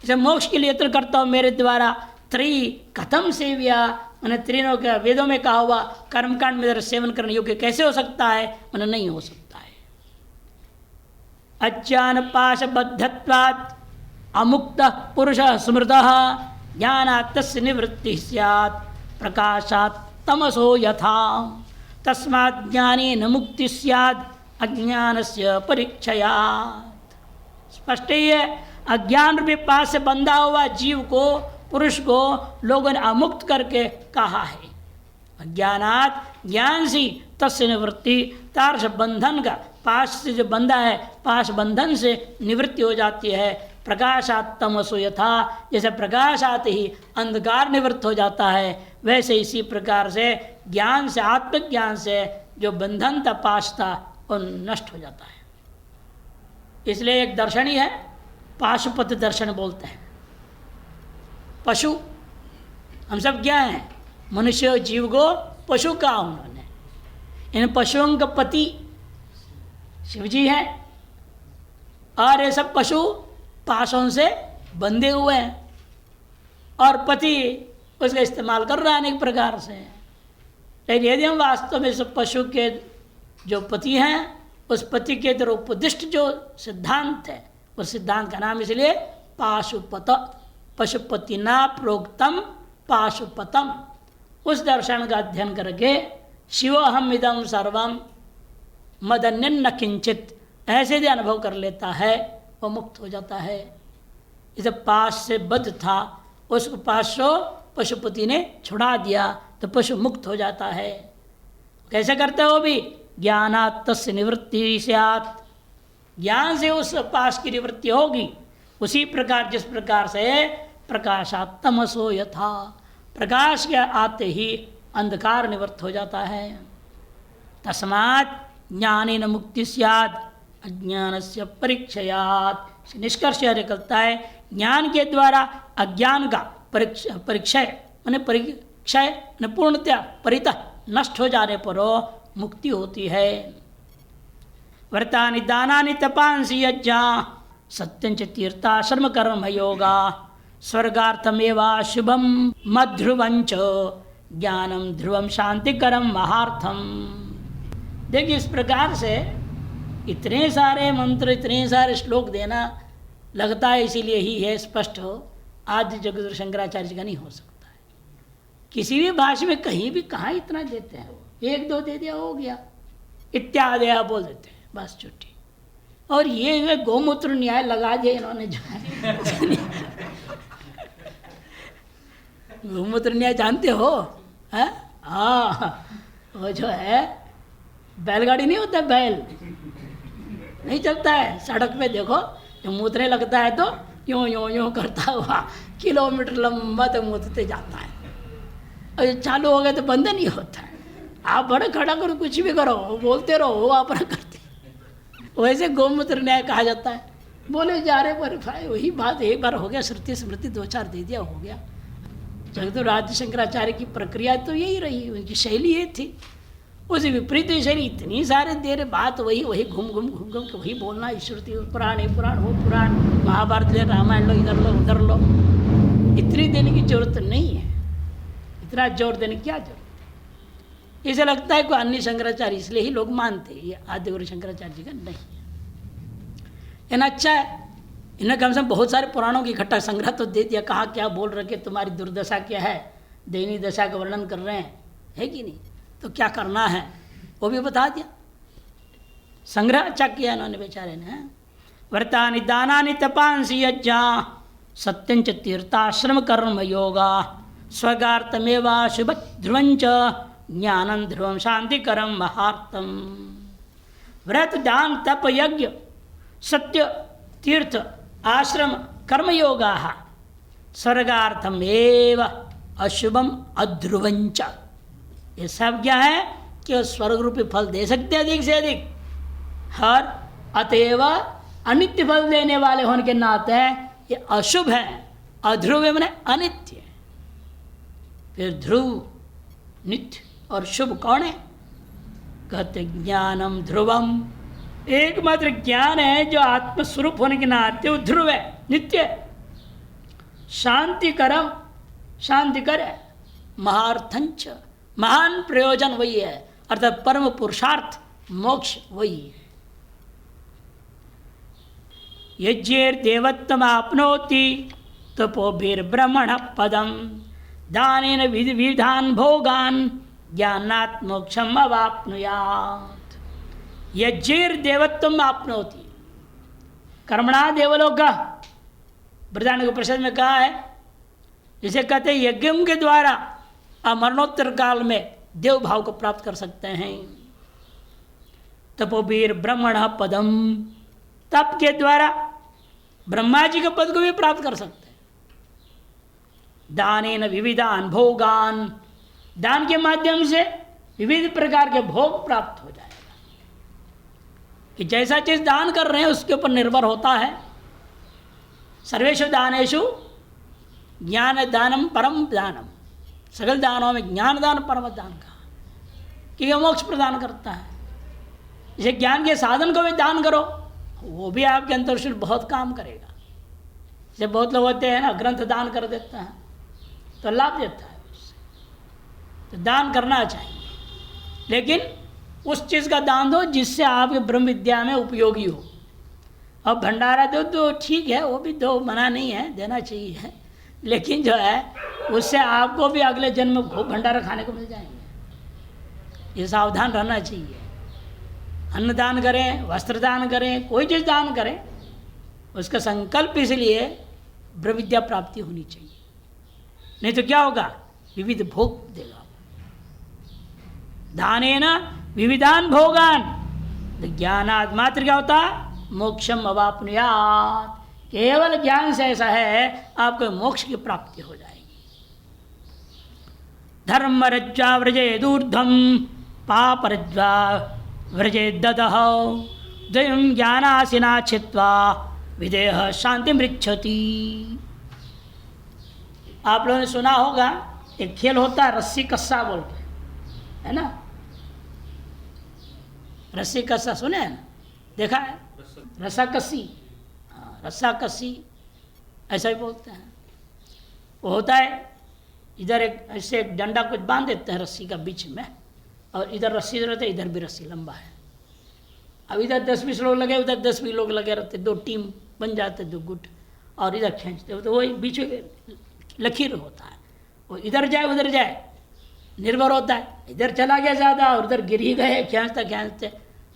इसे मोक्ष के लिए यत्न करता हूँ मेरे द्वारा। त्री कथम सेव्या, मैंने तीनों का वेदों में कहा हुआ कर्मकांड में सेवन करने योग्य कैसे हो सकता है, मैंने नहीं हो सकता है। अज्ञान पाशबद्धत्वात् अमुक्त पुरुष स्मृत ज्ञानात् तस्य निवृत्ति स्यात् प्रकाशात् तमसो यथा तस्मात् ज्ञानेन मुक्ति स्यात् अज्ञानस्य परीक्षयात्। स्पष्ट ही है, अज्ञान रूपी पास से बंधा हुआ जीव को, पुरुष को लोगों ने अमुक्त करके कहा है। अज्ञानात्, ज्ञान से तस्य निवृत्ति, तार से बंधन का, पाश से जो बंधा है पाश बंधन से निवृत्ति हो जाती है। प्रकाशात् तमसो यथा, जैसे प्रकाश आते ही अंधकार निवृत्त हो जाता है, वैसे इसी प्रकार से ज्ञान से, आत्मज्ञान से जो बंधन था, पाश था, वो नष्ट हो जाता है। इसलिए एक दर्शन ही है, पाशुपत दर्शन बोलते हैं। पशु हम सब क्या हैं, मनुष्य जीव को पशु कहा उन्होंने। इन पशुओं का पति शिव जी हैं, और ये सब पशु पाशों से बंधे हुए हैं, और पति उसका इस्तेमाल कर रहा है अनेक प्रकार से। लेकिन यदि हम वास्तव में सब पशु के जो पति हैं, उस पति के द्वारा उपदिष्ट जो सिद्धांत है, उस सिद्धांत का नाम इसलिए पाशुपत, पशुपतिना प्रोक्तम पाशुपतम। उस दर्शन का अध्ययन करके शिवोहम इदम सर्वम मदन्य न किंचित, ऐसे जो अनुभव कर लेता है वो मुक्त हो जाता है। इसे पाश से बद्ध था, उसको पाशो पशुपति ने छुड़ा दिया तो पशु मुक्त हो जाता है। कैसे करते हो भी, ज्ञानात् तस्य निवृत्ति स्यात्, ज्ञान से उस पाश की निवृत्ति होगी। उसी प्रकार जिस प्रकार से प्रकाशात् तमसो यथा, प्रकाश के आते ही अंधकार निवृत्त हो जाता है। तस्मात् ज्ञानेन मुक्ति स्यात् अज्ञानस्य परीक्षयात्। निष्कर्ष यह निकलता है, ज्ञान के द्वारा अज्ञान का परिक्षय माने परिक्षय पूर्णतया परितः नष्ट हो जाने पर मुक्ति होती है। व्रतानि दानानि तपांसि यज्ञा सत्यंच तीर्थाश्रम कर्म योगा स्वर्गार्थमेवा शुभम मध्रुवंच ज्ञानम ध्रुवम शांतिकरम महार्थम। देखिए, इस प्रकार से इतने सारे मंत्र, इतने सारे श्लोक देना लगता है इसीलिए ही है स्पष्ट हो, आदि जगदगुरु शंकराचार्य जी का नहीं हो सकता है। किसी भी भाषा में कहीं भी कहाँ इतना देते हैं, वो एक दो दे दिया हो गया, इत्यादि बोल देते हैं, बस छुट्टी। और ये गोमूत्र न्याय लगा दिया इन्होंने जो है गोमूत्र न्याय जानते हो? हाँ, वो जो है बैलगाड़ी नहीं होता, बैल नहीं चलता है सड़क पे, देखो जो मूत्रने लगता है तो यूँ यूँ यूँ करता हुआ किलोमीटर लंबा तो मूत्रते जाता है, और चालू हो गया तो बंद नहीं होता है। आप बड़े खड़ा करो, कुछ भी करो, बोलते रहो, वो अपना करते। वैसे गोमूत्र न्याय कहा जाता है, बोले जा रहे पर वही बात एक बार हो गया, श्रुति स्मृति दो चार दे दिया, हो गया। जगदगुरु आदि शंकराचार्य की प्रक्रिया तो यही रही, उनकी शैली ये थी। उसी विपरीत शैली इतनी सारे देर बात वही वही घूम घूम के वही बोलना, श्रुति पुराण, ये पुराण, वो पुराण, महाभारत ले, रामायण लो, इधर लो उधर लो, इतनी देने की जरूरत नहीं है, इतना जोर देने की क्या जरूरत है। इसे लगता है कोई अन्य शंकराचार्य, इसलिए ही लोग मानते हैं ये आद्य गुरु शंकराचार्य जी का नहीं है। इन्हें अच्छा है, इन्हें कम से कम बहुत सारे पुराणों की इकट्ठा संग्रह तो दे दिया, कहाँ क्या बोल रखे, तुम्हारी दुर्दशा क्या है, दयनीय दशा का वर्णन कर रहे हैं, है कि नहीं, तो क्या करना है वो भी बता दिया। संग्रह अच्छा किया इन्होंने बेचारे ने। व्रतानि दानानि तपांसि यज्ञा सत्यंच तीर्थाश्रम कर्म योगा स्वर्गार्थमेवा शुभ ध्रुवंच ज्ञानं ध्रुवं शांतिकरम महार्थम। व्रत दान तप यज्ञ सत्य तीर्थ आश्रम कर्मयोगा स्वर्गार्थमेव अशुभम अध्रुवंच। ये सब क्या है कि स्वर्ग रूपी फल दे सकते अधिक से अधिक, हर अतएव अनित्य फल देने वाले होने के नाते ये अशुभ है। अध्रुव मैंने अनित्य, फिर ध्रुव नित्य और शुभ कौन है, कहते ज्ञानम ध्रुवम, एकमात्र ज्ञान है जो आत्मस्वरूप होने के नाते वो ध्रुव है, नित्य है। शांतिकरम, शांतिकर है। महार्थंच, महान प्रयोजन वही है, अर्थात परम पुरुषार्थ मोक्ष वही है। यज्ञेर्देवत्वम आपनोति तपोभिर्ब्रह्मण पदम दानेन विविधान भोगान ज्ञानात् मोक्षम अवाप्नुयात्। यज्ञेर्देवत्वम आपनोति, कर्मणा देवलोक, बृहदारण्यक उपनिषद में कहा है, जिसे कहते हैं यज्ञों के द्वारा मरणोत्तर काल में देव भाव को प्राप्त कर सकते हैं। तपोवीर ब्रह्मण पदम, तप के द्वारा ब्रह्मा जी के पद को भी प्राप्त कर सकते हैं। दानेन विविधान भोगान, दान के माध्यम से विविध प्रकार के भोग प्राप्त हो जाएगा। कि जैसा चीज दान कर रहे हैं उसके ऊपर निर्भर होता है। सर्वेषु दानेषु ज्ञान दानम परम दानम, सगल दानों में ज्ञान दान परम दान कहा कि यह मोक्ष प्रदान करता है। इसे ज्ञान के साधन को भी दान करो, वो भी आपके अंतर बहुत काम करेगा। जैसे बहुत लोग होते हैं ना, ग्रंथ दान कर देता है तो लाभ देता है उससे, तो दान करना चाहिए, लेकिन उस चीज़ का दान दो जिससे आपके ब्रह्म विद्या में उपयोगी हो। अब भंडारा दो तो ठीक है, वो भी दो, मना नहीं है, देना चाहिए, लेकिन जो है उससे आपको भी अगले जन्म में भंडारा खाने को मिल जाएंगे। ये सावधान रहना चाहिए। अन्न दान करें, वस्त्र दान करें, कोई चीज़ दान करें, उसका संकल्प इसलिए ब्रह्म विद्या प्राप्ति होनी चाहिए, नहीं तो क्या होगा, विविध भोग देगा। दानेन विविधान भोगान, ज्ञानाद मात्र क्या होता, मोक्षम अवाप्नुयात्। केवल ज्ञान से ऐसा है आपको मोक्ष की प्राप्ति हो जाएगी। धर्म रज्ज्वा व्रजेदूर्ध्वं पाप रज्ज्वा व्रजेदधः द्वयं ज्ञानासिना छित्त्वा विदेह शांति मृच्छति। आप लोगों ने सुना होगा एक खेल होता है रस्सी कस्सा बोल के, है ना, रस्सी कस्सा सुने हैं, देखा है, रस्सा कस्सी, हाँ रस्सा कस्सी ऐसा ही बोलते हैं। वो होता है इधर एक ऐसे एक डंडा कुछ बांध देते हैं रस्सी का बीच में, और इधर रस्सी रहते है, इधर भी रस्सी लंबा है। अब इधर 10-20 लोग लगे, उधर 10-20 लोग लगे रहते, दो टीम बन जाते, दो गुट, और इधर खींचते, तो वही बीच में लकीर होता है, वो इधर जाए उधर जाए निर्भर होता है। इधर चला गया ज़्यादा और उधर गिर ही गए, खींचते खींचते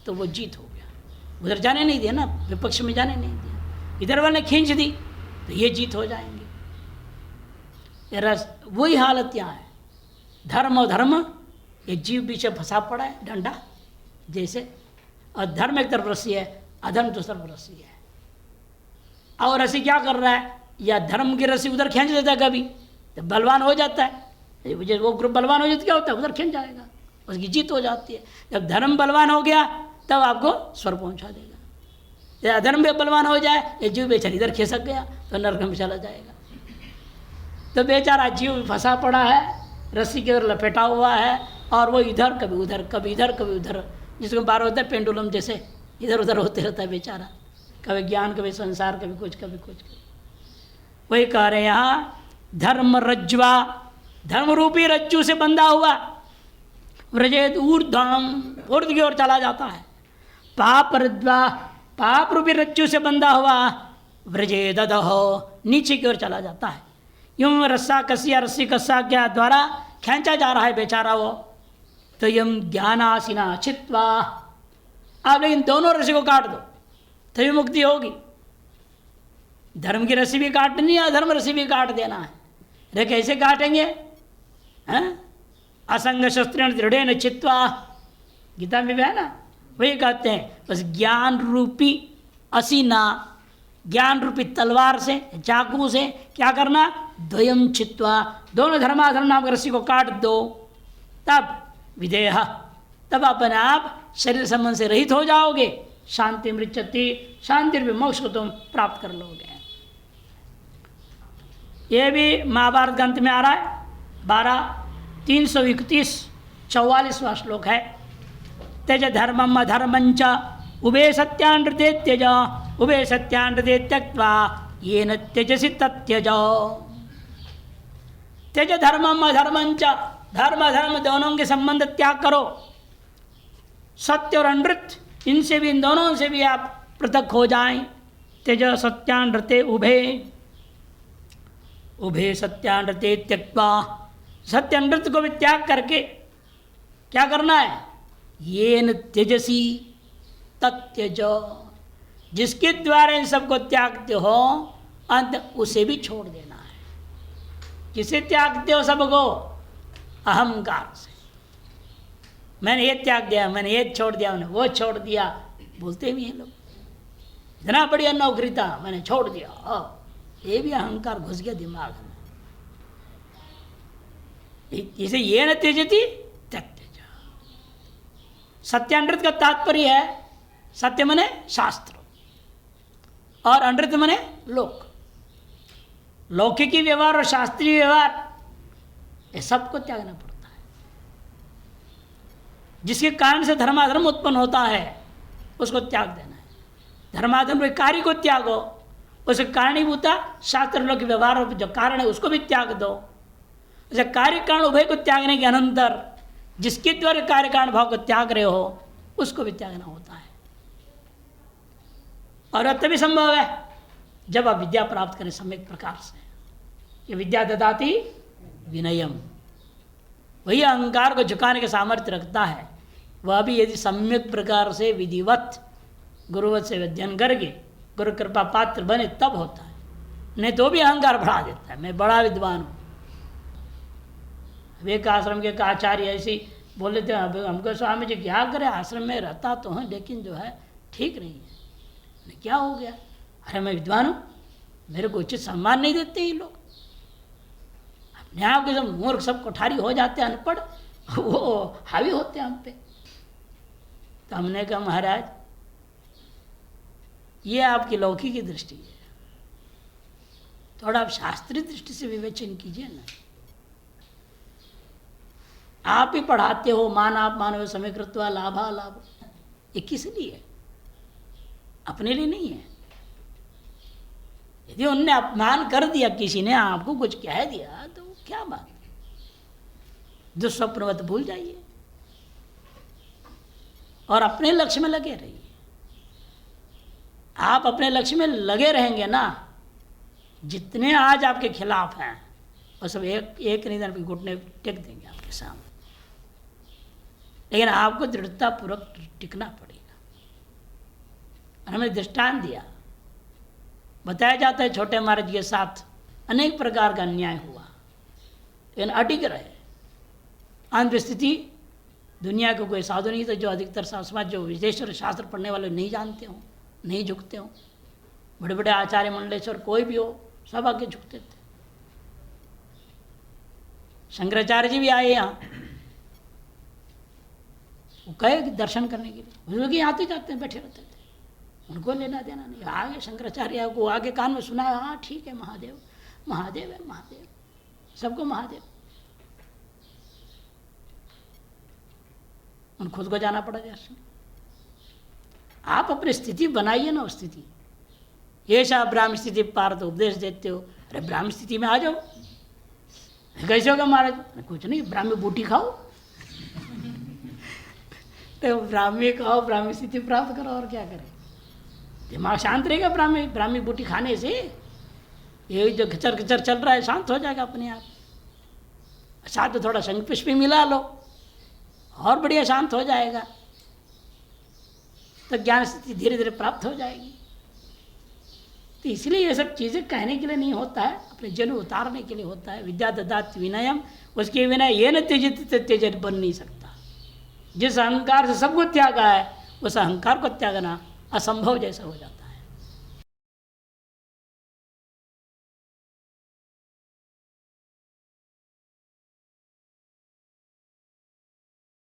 तो वो जीत हो गया। उधर जाने नहीं दिया ना, विपक्ष में जाने नहीं दिया, इधर वाले खींच दी तो ये जीत हो जाएंगे। वही हालत यहाँ है। धर्म और धर्म, ये जीव बीच फंसा पड़ा है डंडा जैसे, और धर्म एक तरफ रस्सी है, अधर्म दूसरी तरफ रस्सी है। और रस्सी क्या कर रहा है, या धर्म की रस्सी उधर खींच देता है, कभी तो बलवान हो जाता है, वो ग्रुप बलवान हो जाता, क्या होता है उधर खींच जाएगा, उसकी जीत हो जाती है। जब धर्म बलवान हो गया तब आपको स्वर्ग पहुंचा देगा। जब अधर्म में बलवान हो जाए, ये जीव बेचारा इधर खिसक गया तो नरक में चला जाएगा। तो बेचारा जीव फंसा पड़ा है, रस्सी के अंदर लपेटा हुआ है, और वो इधर कभी उधर, कभी इधर कभी उधर, जिसको बार होता है पेंडुलम जैसे इधर उधर होते रहता है बेचारा, कभी ज्ञान कभी संसार, कभी कुछ कभी कुछ। वही कह रहे हैं यहाँ धर्म रज्ज्वा, धर्म रूपी रज्जू से बंधा हुआ, व्रजेत ऊर्ध्वम, ऊर्ध्व की ओर चला जाता है। पाप रज्ज्वा, पाप रूपी रज्जू से बंधा हुआ, व्रजेत अधो, नीचे की ओर चला जाता है। यूं रस्सा कसिया, रस्सी कस्सा क्या द्वारा खींचा जा रहा है बेचारा वो। तो यम ज्ञानासीना चित्वा, आप लेकिन दोनों रस्सी को काट दो तभी मुक्ति होगी। धर्म की रस्सी भी काटनी है, अधर्म रस्सी भी काट देना है। अरे कैसे काटेंगे? असंग शस्त्रेण दृढ़ेन चित्वा, गीता में भी है ना, वही कहते हैं। बस ज्ञान रूपी असीना, ज्ञान रूपी तलवार से, चाकू से क्या करना? द्वयम चित्वा, दोनों धर्माधर्म नाम की रस्सी को काट दो, तब विदेह, तब अपने आप शरीर संबंध से रहित हो जाओगे। शांति मृच्छति, शांति रूपी मोक्ष को तुम प्राप्त कर लोगे। ये भी महाभारत ग्रंथ में आ रहा है, 12:331 44वां श्लोक है। त्यज धर्मम अधर्मंच उभे सत्यानृते त्यज, उभे सत्यानृते त्यक्त्वा येन त्यजसि तत्यज। त्यज धर्मम अधर्मंच, धर्म अधर्म दोनों के संबंध त्याग करो। सत्य और अनृत, इनसे भी, इन दोनों से भी आप पृथक हो जाएं। त्यज सत्यानृते उभे, उभे सत्यानृते त्यक्त्वा, सत्य अनृत को भी त्याग करके क्या करना है? येन त्यजसी तत्यज, जिसके द्वारा इन सबको त्यागते हो अंत उसे भी छोड़ देना है। किसे त्यागते हो सबको? अहंकार से। मैंने ये त्याग दिया, मैंने ये छोड़ दिया, मैंने वो छोड़ दिया, बोलते भी हैं लोग। इतना बढ़िया नौकरी था, मैंने छोड़ दिया। ये भी अहंकार घुस गया दिमाग में। इसे ये न त्यजति त्यक्त्यज। सत्यानृत का तात्पर्य है, सत्य मने शास्त्र और अनृत मने लोक। लौकिकी व्यवहार और शास्त्रीय व्यवहार, ये सबको त्यागना पड़ता है। जिसके कारण से धर्माधर्म उत्पन्न होता है उसको त्याग देना है। धर्माधर्म के कार्य को त्यागो, उसे कारणीभूता शास्त्र लोक व्यवहार जो कारण है उसको भी त्याग दो। उसे कार्य कारण उभय को त्यागने के अनंतर जिसके द्वारा कार्य कारण भाव को त्याग रहे हो उसको भी त्यागना होता है। और तभी संभव है जब आप विद्या प्राप्त करें सम्यक प्रकार से। ये विद्या ददाति विनयम, वही अहंकार को झुकाने के सामर्थ्य रखता है। वह भी यदि सम्यक प्रकार से विधिवत गुरुवत से अध्ययन करके गुरु कृपा पात्र बने तब होता है, नहीं तो भी अहंकार बढ़ा देता है। मैं बड़ा विद्वान हूँ। एक आश्रम के आचार्य ऐसी बोले थे, हमको स्वामी जी क्या करे, आश्रम में रहता तो हूँ लेकिन जो है ठीक नहीं है। क्या हो गया? अरे मैं विद्वान हूँ, मेरे को उचित सम्मान नहीं देते ये लोग। अपने आप के सब मूर्ख, सब कोठारी हो जाते हैं, अनपढ़, वो हावी होते हैं हम पे। तो हमने कहा महाराज ये आपकी लौकिक की दृष्टि है, थोड़ा आप शास्त्रीय दृष्टि से विवेचन कीजिए ना। आप ही पढ़ाते हो मान आप मानव समय कृत्वा लाभा लाभ, ये किस लिए? अपने लिए नहीं है। यदि उनने अपमान कर दिया, किसी ने आपको कुछ कह दिया तो क्या बात, दुस्वप्नवत भूल जाइए और अपने लक्ष्य में लगे रहिए। आप अपने लक्ष्य में लगे रहेंगे ना, जितने आज आपके खिलाफ हैं वो सब एक निधन पे घुटने टेक देंगे आपके सामने। लेकिन आपको दृढ़तापूर्वक टिकना पड़ेगा। हमने दृष्टांत दिया, बताया जाता है छोटे महाराज के साथ अनेक प्रकार का अन्याय हुआ, लेकिन अडिग रहे। अंत स्थिति दुनिया को कोई साधु नहीं था जो अधिकतर समाज जो विदेश और शास्त्र पढ़ने वाले नहीं जानते हो, नहीं झुकते हो। बड़े बड़े आचार्य मंडलेश्वर कोई भी हो सब आगे झुकते थे। शंकराचार्य जी भी आए यहाँ, वो कहे कि दर्शन करने के लिए, लोग आते जाते बैठे रहते थे, उनको लेना देना नहीं। आगे शंकराचार्य को आगे कान में सुनाया, हाँ ठीक है महादेव महादेव है, महादेव सबको महादेव। उन खुद को जाना पड़ा दर्शन। आप अपनी स्थिति बनाइए ना, उस स्थिति। ये सा ब्राह्म स्थिति पार तो उपदेश देते हो, अरे ब्राह्म स्थिति में आ जाओ, कैसे होगा महाराज? कुछ नहीं, ब्राह्मी बूटी खाओ। तो ब्राह्मी खाओ, ब्राह्मी स्थिति प्राप्त करो, और क्या करें? दिमाग शांत रहेगा ब्राह्मी बूटी खाने से। ये जो खचर खचर चल रहा है शांत हो जाएगा अपने आप। साथ में थोड़ा शंख पुष्प भी मिला लो और बढ़िया शांत हो जाएगा। तो ज्ञान स्थिति धीरे धीरे प्राप्त हो जाएगी। तो इसलिए ये सब चीज़ें कहने के लिए नहीं होता है, अपने जन उतारने के लिए होता है। विद्या ददात विनयम, उसके विनय ये न त्यजित त्यजन बन नहीं सकता। जिस अहंकार से सबको त्यागा है उस अहंकार को त्यागना असंभव जैसा हो जाता है।